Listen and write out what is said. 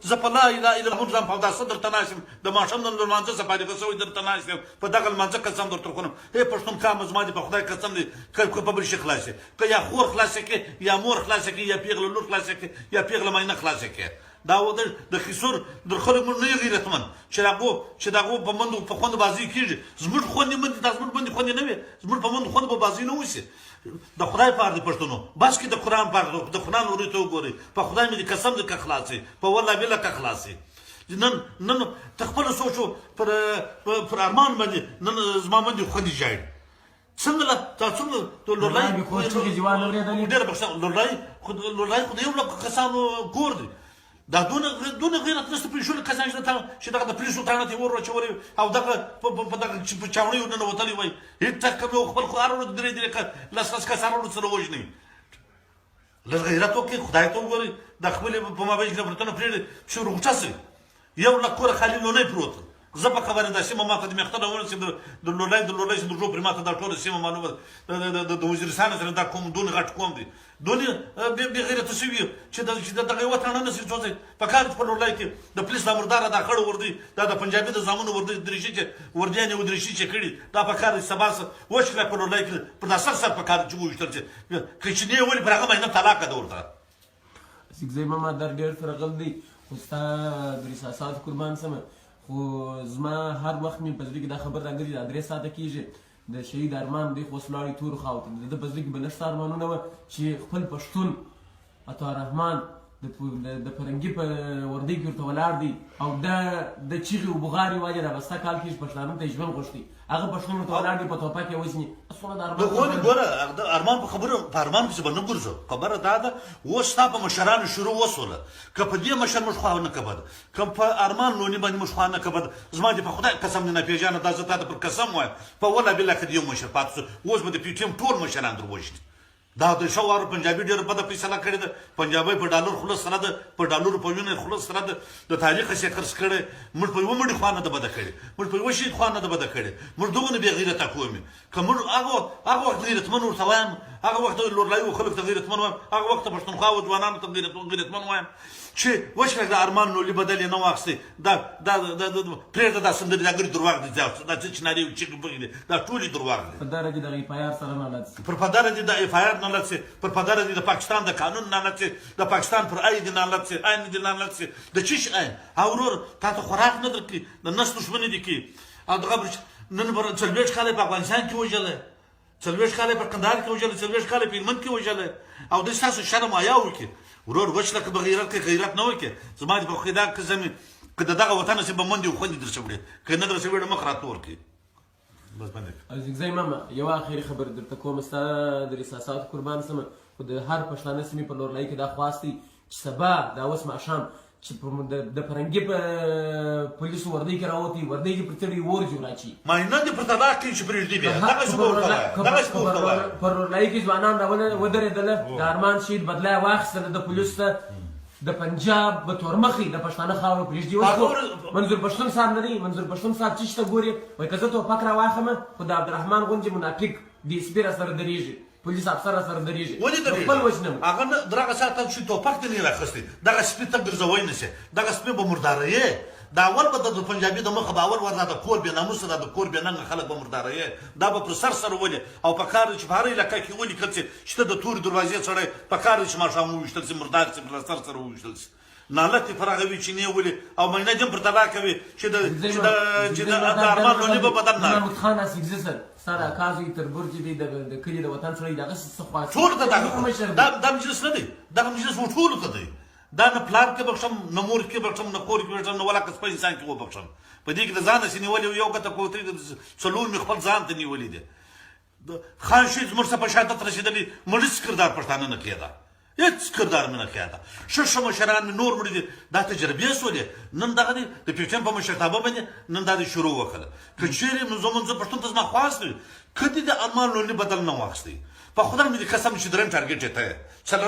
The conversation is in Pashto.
زه په لا اله الا الله ځم په اوداسه درته ناست یم د ماښام د لمانځه څخه فارغه شوی درته ناست یم په دغه لمانځه قسم درته خورم ای پښتونخوا زما دې په خدای قسم دی که په بل شي خلاصې که یا خور خلاصې کړې یا مور خلاصې کړې یا پیغله لور خلاصې کړې یا پیغله ماینه خلاصې کړې دا د خسور د خلک موږ نه یو غیرتمن چې دغو په منډو په خوند بازي کېږي زموږ خوندې مندې دا زموږ بندې خوندې نه وي زموږ په منډو خوند به بازي نه وشي د خدای په اړه د پښتنو بس کې د قرآن په اړه د قرآن ورته وګورئ په خدای مې دې قسم دې که خلاصې په والله بله که خلاصې نن ته خپله سوچو پر ارمان باندې نن زما باندې خوندې ژاړي څنګه تا څنګه لورلای ډېره بخښنه لورلای خو د یو لک کسانو کور دی دا دونه غیرت نشته پرېښودل کسان چې دغه د پولیسو تاڼه ته یې ور واچولې او دغه په دغه په چاوڼیو ننوتلي وای هېڅ کم یو خپل خو هر ورځ درې لس کسان ورځ سره وژني لږ غیرت وکړئ خدای ته وګورئ د خپلې په مابین کې نفرتونه پرېږدئ چې روغچه شئ یو لک کوره خالي لونی پروت زه په خبره دا سیمه ماته د مېخته ډول چې د لولی چې د ژوب پرې ماته دا ټوله سیمه معلومه د وزیرستان سره دا کوم دونه غټ قوم دی دونه بې غیرته شوي چې دغه یوه تاڼه نشي څوځئ په کار چې په لولی کې د پولیس دا مرداره دا خړ وردی دا د پنجابي د زامنو دریشي چې وردیانې و دریشي چې کړي دا په کار سبا وشکله په لولی کې پر دا سر په کار چې وویشتل چې کچنې یې ولې پر هغه مینه طلاقه ده ورته سیکزی ماما در ډېر سره غل دی خو ستا د احساساتو قربان سمه خو زما هر وخت مې په زړه کې دا خبر راګرځي دا 3 ساعته کېږي د شهید ارمان دی خو اوس ولاړی تورو خواو ته د ده په زړه کې به لږ څه ارمانونه وه چې خپل پښتون عطارحمان د فرنګي په وردۍ کې ورته ولاړ دی او دا د چیغې و بغارې وجه دا به ستا کال کېږي پښتانه ته یې ژوند غوښتي هغه پښتون ورته ولاړ دی په توپک یې وژني ګوره د ارمان په خبرو په ارمان پسې به نه ګرځو خبره دا ده اوس ستا په مشرانو شروع وسوله که په دې مشر موږ خوا نه کبد که په ارمان لوني باندې موږ خوا نه کبد زما دې په خدای قسم نه پېژانه دا زه تا ته پر قسم وایم په والله بالله که د یو مشر پاتې شو اوس به د پي ټي ایم ټول مشران در وژني دا د شوارو پنجابي ډېره بده فیصله کړې ده پنجابی په ډالر خوله سره ده په ډالرو په وینه خوله سره ده د تاریخ یې خرڅ کړی موږ په یوه مړي خوا نه ده بده کړې موږ په یوه شهید خوا نه ده بده کړې موږ دغونه بې غیرته قوم یو که موږ هغه وخت غیرتمن ورته وایم هغه وخت لورلایو خلکو ته غیرتمن وایم هغه وخت پښتونخوا و ځوانانو ته غیرتمن وایم چې وشکه د ارمان لولي بدل یې نه واخیستې پرېږده دا سندرګري درواغ دي دا چې چناري چیک بغلي دا ټولې درواغ دي په دره کې د اف آی آر سره نه لڅ پر پدره دي د اف آی آر نه لڅ پر پدره دي د پاکستان د قانون نه لڅ د پاکستان پر آی دي نه لڅ آی دي نه لڅ د چیش آی اورور تا ته خوراک نه درکې د نس دښمني دي کې او دغه نن پر 40 کاله په افغانستان کې وژله 40 کاله په کندهار کې وژله 40 کاله په هلمند کې وژله او د تاسو شرم حیا وکړي ورور وچله که به غیرت کې غیرت نه وکړي زما دې په خدا که زمین که د دغه وطن چې به منډې و خوندې در شوړې که نه در شوړې مخ راته ورکړي بس باندې زیږزی ماما یوه اخري خبر درته کوم ستا د احساساتو قربان سمه خو د هر پښتانه سیمې په لورلایي کې دا خواست دی چې سبا دا اوس ماښام چې د فرنګي په پولیسو وردۍ کې راوتي وردۍ کې پر تړي اور جوړ اچي ماینه دې پر طلاق کې چې پرېږدي بیا دغه څه پر لورلایي کې ځوانان ودرېدله د ارمان شهید بدله یې واخیستله د پولیسو ته د پنجاب به تورمخي د پښتانه خاوره پرېږدي اوس منظور پښتون صاحب نه دی منظور پښتون صاحب چې ته ګورې وایي که زه توپک راواخلمه خو د عبدالرحمن غوندې منافق ډي اس پي راسره درېږي پولیس افسر سره درېږي ولې درېږي خپل وژنم هغه دغه ساعت چې توپک ته نه راخستی دغه سپي ته ګرځوی نه شي دغه سپي به مرداره یې دا اول به د پنجابي د مخه به اول ور د کور بې ناموسه د کور بې ننګه خلک به مرداره یې دا به پر سر ولې او په کار چې په هر علاقه کې ولیکل شي چې ته د تورې دروازې سړی په کار چې ماښام وویشتل شي مردار شي پر سر سره وویشتل شي نالت یې پر هغه وي چې نه ولې او مینه دې پر طلاق کوي چې د ارمان لوني به بدل نه محمد خان اسیګزي سر سره کازي تر برج دی د کلي د وطن سره دغه څه خوا ټول ته دا مجلس نه دی دغه مجلس و ټول ته دی دا نه پلان کې بخښم نه مور کې بخښم نه کور کې بخښم نه ولا کس په انسان کې وبخښم په دې کې د ځان سي نیولې یو کته کوتري څلور می خپل ځان ته نیولې دي خان شهید زموږ څخه په شهادت رسیدلی مړی کردار پښتانه نه کېده هیڅ کردار مې نه کېده ښه مشران مې نور مړي دي دا تجربې شولې نن دغه دی د پي ټي ایم په مشرتابه باندې نن دا شروع وکړه که چیرې زمونږ پښتون ته زما خواست وي که دې د ارمان لوني بدل نه واخیستی په خدای مې قسم چې درېیم ټارګېټ یې ته